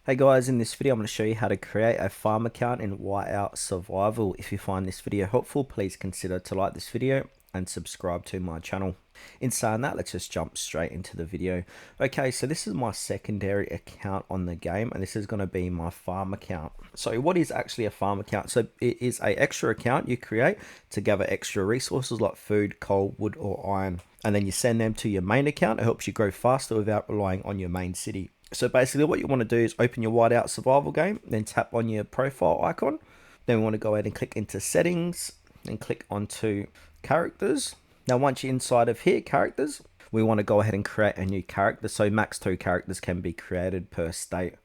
Hey guys, in this video I'm going to show you how to create a farm account in Whiteout Survival. If you find this video helpful, please consider to like this video and subscribe to my channel. In saying that, let's just jump straight into the video. Okay, so this is my secondary account on the game, and this is going to be my farm account. So what is actually a farm account? So it is a extra account you create to gather extra resources like food, coal, wood or iron, and then you send them to your main account. It helps you grow faster without relying on your main city. So basically what you want to do is open your Whiteout Survival game, then tap on your profile icon. Then we want to go ahead and click into settings and click onto characters. Now once you're inside of here, characters, we want to go ahead and create a new character. So max 2 characters can be created per state.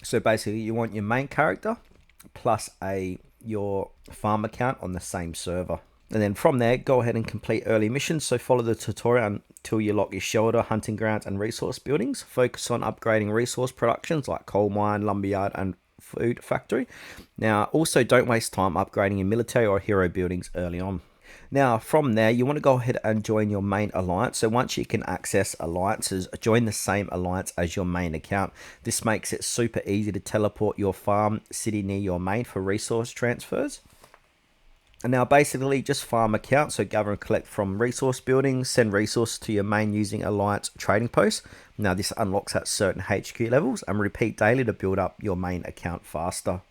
So basically you want your main character plus your farm account on the same server. And then from there, go ahead and complete early missions. So follow the tutorial until you lock your shelter, hunting grounds, and resource buildings. Focus on upgrading resource productions like coal mine, lumberyard, and food factory. Now, also don't waste time upgrading your military or hero buildings early on. Now, from there, you want to go ahead and join your main alliance. So once you can access alliances, join the same alliance as your main account. This makes it super easy to teleport your farm city near your main for resource transfers. And now basically just farm account, so gather and collect from resource buildings, send resources to your main using alliance trading posts. Now this unlocks at certain HQ levels and repeat daily to build up your main account faster.